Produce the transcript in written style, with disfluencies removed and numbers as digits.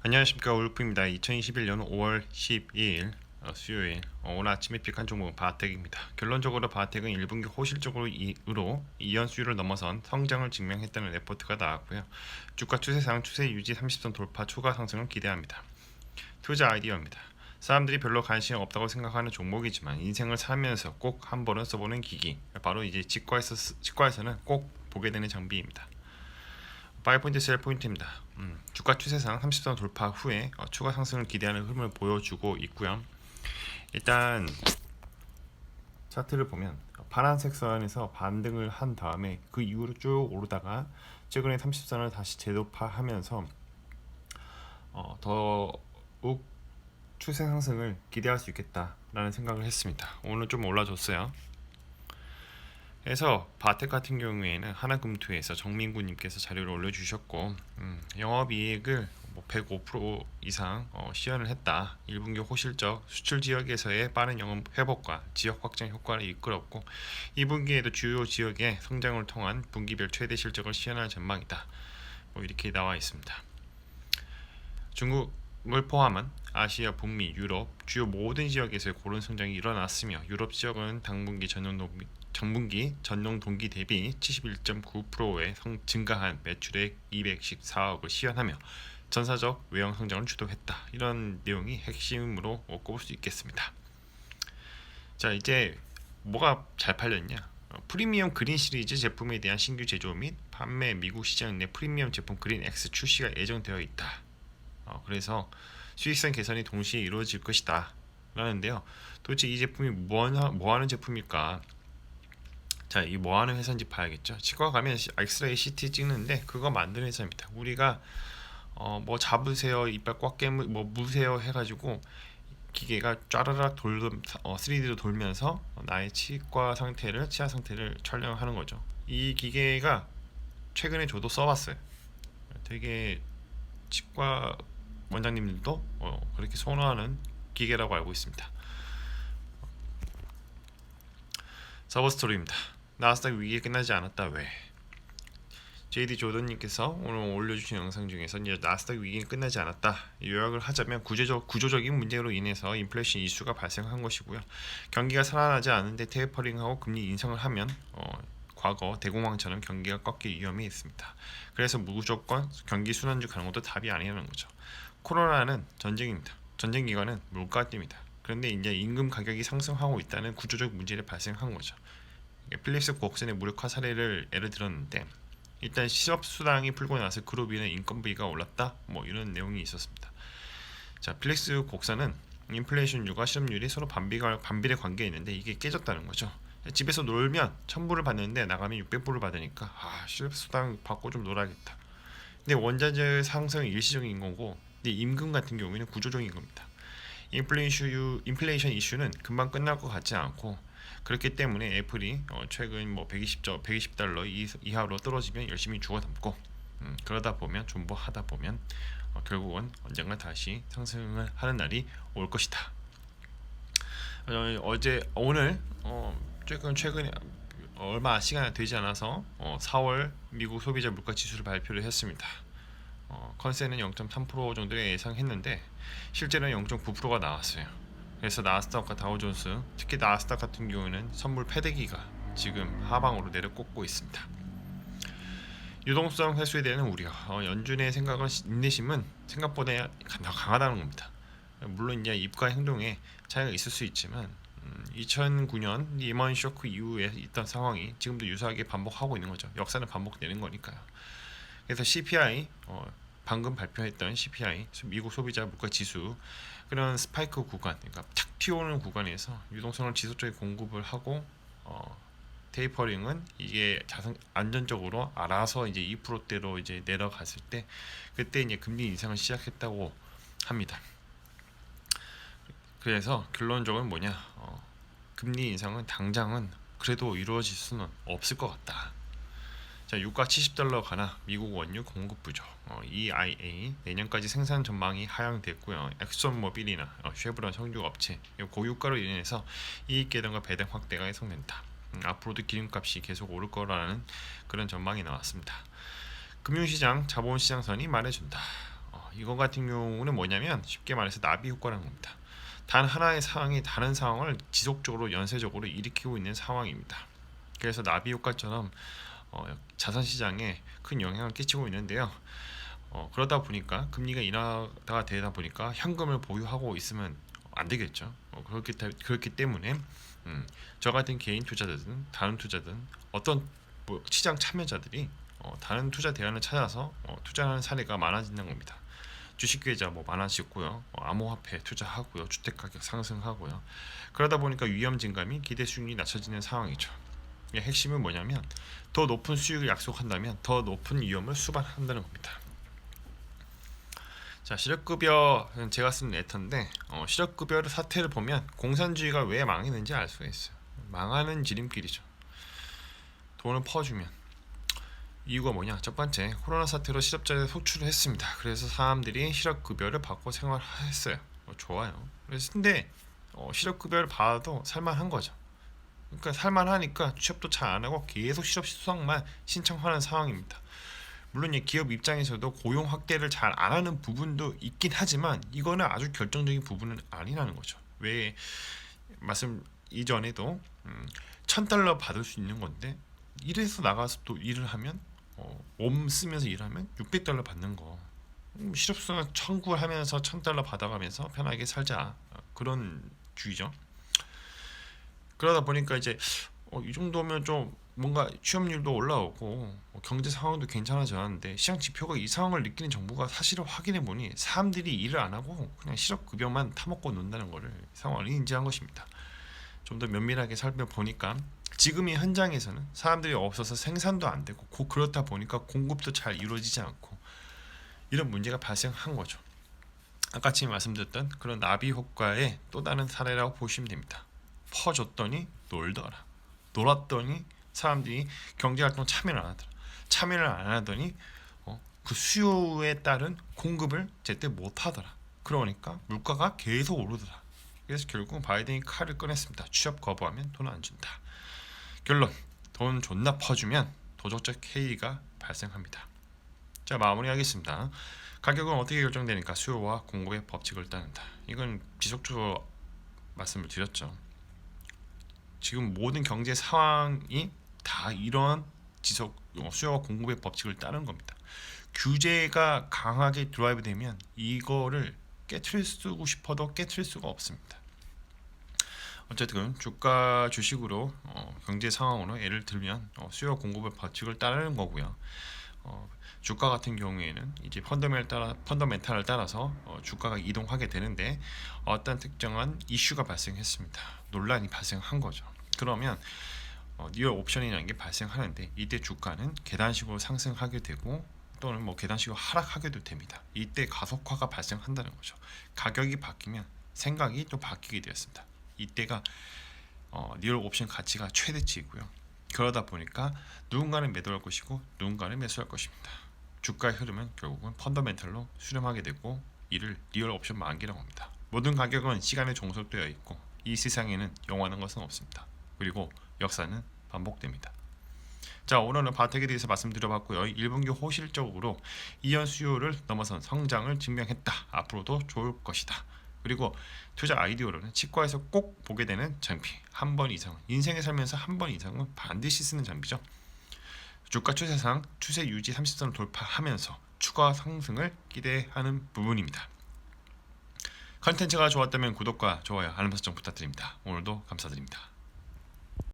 안녕하십니까, 울프입니다. 2021년 5월 12일 수요일, 오늘 아침에 픽한 종목은 바텍입니다. 결론적으로 바텍은 1분기 호실적으로 으로 2연 수율을 넘어선 성장을 증명했다는 레포트가 나왔고요. 주가 추세상 추세 유지 30선 돌파 추가 상승을 기대합니다. 투자 아이디어입니다. 사람들이 별로 관심이 없다고 생각하는 종목이지만 인생을 살면서 꼭 한 번은 써보는 기기, 바로 이제 치과에서는 꼭 보게 되는 장비입니다. 5포인트 셀 포인트입니다. 주가 추세상 30선 돌파 후에 추가 상승을 기대하는 흐름을 보여주고 있고요. 일단 차트를 보면 파란색 선에서 반등을 한 다음에 그 이후로 쭉 오르다가 최근에 30선을 다시 재돌파하면서 더욱 추세 상승을 기대할 수 있겠다라는 생각을 했습니다. 오늘 좀 올라줬어요. 그래서 바텍 같은 경우에는 하나금투에서 정민구님께서 자료를 올려주셨고, 영업이익을 105% 이상 시현을 했다. 1분기 호실적 수출 지역에서의 빠른 영업 회복과 지역 확장 효과를 이끌었고, 2분기에도 주요 지역의 성장을 통한 분기별 최대 실적을 시현할 전망이다. 이렇게 나와 있습니다. 중국을 포함한 아시아, 북미, 유럽 주요 모든 지역에서의 고른 성장이 일어났으며, 유럽 지역은 전분기 전년 동기 대비 71.9%의 증가한 매출액 214억을 시현하며 전사적 외형 성장을 주도했다. 이런 내용이 핵심으로 꼽을 수 있겠습니다. 자, 이제 뭐가 잘 팔렸냐? 프리미엄 그린 시리즈 제품에 대한 신규 제조 및 판매, 미국 시장 내 프리미엄 제품 그린 X 출시가 예정되어 있다. 그래서 수익성 개선이 동시에 이루어질 것이다 라는데요. 도대체 이 제품이 뭐하는 제품일까? 자, 이 뭐하는 회사인지 봐야겠죠. 치과 가면 엑스레이 CT 찍는데 그거 만드는 회사입니다. 우리가 뭐 잡으세요, 이빨 꽉 깨물, 뭐 무세요 해가지고 기계가 쫘라락 3D로 돌면서 나의 치아 상태를 촬영하는 거죠. 이 기계가 최근에 저도 써봤어요. 되게 치과 원장님들도 그렇게 선호하는 기계라고 알고 있습니다. 서버 스토리입니다. 나스닥 위기에 끝나지 않았다. 왜? JD 조던님께서 오늘 올려주신 영상 중에서 이제 나스닥 위기는 끝나지 않았다. 요약을 하자면 구조적인 문제로 인해서 인플레이션 이슈가 발생한 것이고요. 경기가 살아나지 않는데 테이퍼링하고 금리 인상을 하면 과거 대공황처럼 경기가 꺾일 위험이 있습니다. 그래서 무조건 경기 순환주 가는 것도 답이 아니라는 거죠. 코로나는 전쟁입니다. 전쟁 기간은 물가 때입니다. 그런데 이제 임금 가격이 상승하고 있다는 구조적 문제를 발생한 거죠. 필립스 곡선의 무력화 사례를 예를 들었는데, 일단 실업 수당이 풀고 나서 그룹 인의 인건비가 올랐다, 이런 내용이 있었습니다. 자, 필립스 곡선은 인플레이션율과 실업률이 서로 반비례 관계에 있는데 이게 깨졌다는 거죠. 집에서 놀면 1000불을 받는데 나가면 600불을 받으니까 실업 수당 받고 좀 놀아야겠다. 근데 원자재 상승은 일시적인 거고, 근데 임금 같은 경우에는 구조적인 겁니다. 인플레이션 이슈는 금방 끝날 것 같지 않고, 그렇기 때문에 애플이 최근 120달러 이하로 떨어지면 열심히 주워 담고, 그러다 보면 존버하다 보면 결국은 언젠가 다시 상승을 하는 날이 올 것이다. 오늘 최근에 얼마 시간이 되지 않아서 4월 미국 소비자 물가 지수를 발표를 했습니다. 컨센은 0.3% 정도 예상했는데 실제는 0.9%가 나왔어요. 그래서 나스닥과 다우존스, 특히 나스닥 같은 경우에는 선물 패대기가 지금 하방으로 내려꽂고 있습니다. 유동성 회수에 대한 우려, 연준의 인내심은 생각보다 강하다는 겁니다. 물론 이제 입과 행동에 차이가 있을 수 있지만 2009년 리먼 쇼크 이후에 있던 상황이 지금도 유사하게 반복하고 있는 거죠. 역사는 반복되는 거니까요. 그래서 CPI, 방금 발표했던 CPI, 미국 소비자 물가 지수, 그런 스파이크 구간, 그러니까 탁 튀어오는 구간에서 유동성을 지속적인 공급을 하고 테이퍼링은 이게 안전적으로 알아서 이제 2%대로 이제 내려갔을 때, 그때 이제 금리 인상을 시작했다고 합니다. 그래서 결론적으로 뭐냐? 금리 인상은 당장은 그래도 이루어질 수는 없을 것 같다. 자, 유가 70달러 가나 미국 원유 공급 부족, EIA 내년까지 생산 전망이 하향됐고요. 엑손모빌이나 쉐브론 석유 업체 고유가로 인해서 이익 계산과 배당 확대가 예상된다. 앞으로도 기름값이 계속 오를 거라는 그런 전망이 나왔습니다. 금융시장, 자본시장선이 말해준다. 이거 같은 경우는 뭐냐면 쉽게 말해서 나비 효과라는 겁니다. 단 하나의 상황이 다른 상황을 지속적으로 연쇄적으로 일으키고 있는 상황입니다. 그래서 나비 효과처럼 자산 시장에 큰 영향을 끼치고 있는데요. 그러다 보니까 금리가 인하가 되다 보니까 현금을 보유하고 있으면 안 되겠죠. 그렇기 때문에 저 같은 개인 투자자든 다른 투자든 어떤 시장 참여자들이 다른 투자 대안을 찾아서 투자하는 사례가 많아지는 겁니다. 주식 계좌 많아지고요, 암호화폐 투자하고요, 주택 가격 상승하고요. 그러다 보니까 위험 증감이 기대 수익률이 낮춰지는 상황이죠. 핵심은 뭐냐면 더 높은 수익을 약속한다면 더 높은 위험을 수반한다는 겁니다. 자, 실업급여는 제가 쓴 레터인데 실업급여 사태를 보면 공산주의가 왜 망했는지 알 수가 있어요. 망하는 지름길이죠. 돈을 퍼주면 이유가 뭐냐? 첫 번째, 코로나 사태로 실업자들 속출을 했습니다. 그래서 사람들이 실업급여를 받고 생활했어요. 좋아요. 근데 실업급여를 받아도 살만한 거죠. 그러니까 살만하니까 취업도 잘 안 하고 계속 실업 수당만 신청하는 상황입니다. 물론 기업 입장에서도 고용 확대를 잘 안 하는 부분도 있긴 하지만 이거는 아주 결정적인 부분은 아니라는 거죠. 왜 말씀 이전에도 $1,000 받을 수 있는 건데 일에서 나가서 또 일을 하면 몸 쓰면서 일하면 $600 받는 거, 실업수당 청구하면서 $1,000 받아가면서 편하게 살자, 그런 주의죠. 그러다 보니까 이제 이 정도면 좀 뭔가 취업률도 올라오고 경제 상황도 괜찮아졌는데 시장 지표가 이 상황을 느끼는 정부가 사실을 확인해 보니 사람들이 일을 안 하고 그냥 실업급여만 타먹고 논다는 것을 상황을 인지한 것입니다. 좀 더 면밀하게 살펴보니까 지금의 현장에서는 사람들이 없어서 생산도 안 되고 그렇다 보니까 공급도 잘 이루어지지 않고 이런 문제가 발생한 거죠. 아까 지금 말씀드렸던 그런 나비 효과의 또 다른 사례라고 보시면 됩니다. 퍼줬더니 놀더라. 놀았더니 사람들이 경제활동 참여를 안 하더니 그 수요에 따른 공급을 제때 못 하더라. 그러니까 물가가 계속 오르더라. 그래서 결국 바이든이 칼을 꺼냈습니다. 취업 거부하면 돈 안 준다. 결론, 돈 존나 퍼주면 도덕적 해이가 발생합니다. 자, 마무리하겠습니다. 가격은 어떻게 결정되니까 수요와 공급의 법칙을 따른다. 이건 지속적으로 말씀을 드렸죠. 지금 모든 경제 상황이 다 이런 수요와 공급의 법칙을 따르는 겁니다. 규제가 강하게 드라이브 되면 이거를 깨트릴 쓰고 싶어도 깨트릴 수가 없습니다. 어쨌든 주식으로 경제 상황으로 예를 들면 수요와 공급의 법칙을 따르는 거고요. 주가 같은 경우에는 이제 펀더멘탈을 따라서 주가가 이동하게 되는데 어떤 특정한 이슈가 발생했습니다. 논란이 발생한 거죠. 그러면 뉴욕 옵션이라는 게 발생하는데 이때 주가는 계단식으로 상승하게 되고 또는 계단식으로 하락하게도 됩니다. 이때 가속화가 발생한다는 거죠. 가격이 바뀌면 생각이 또 바뀌게 되었습니다. 이때가 뉴욕 옵션 가치가 최대치이고요. 그러다 보니까 누군가는 매도할 것이고 누군가는 매수할 것입니다. 주가의 흐름은 결국은 펀더멘털로 수렴하게 되고 이를 리얼 옵션 만기라고 합니다. 모든 가격은 시간에 종속되어 있고 이 세상에는 영원한 것은 없습니다. 그리고 역사는 반복됩니다. 자, 오늘은 바텍에 대해서 말씀드려봤고요. 1분기 호실적으로 이연 수요를 넘어선 성장을 증명했다. 앞으로도 좋을 것이다. 그리고 투자 아이디어로는 치과에서 꼭 보게 되는 장비, 한 번 이상은 인생에 살면서 한 번 이상은 반드시 쓰는 장비죠. 주가 추세상 추세 유지 30선을 돌파하면서 추가 상승을 기대하는 부분입니다. 컨텐츠가 좋았다면 구독과 좋아요, 알람 설정 부탁드립니다. 오늘도 감사드립니다.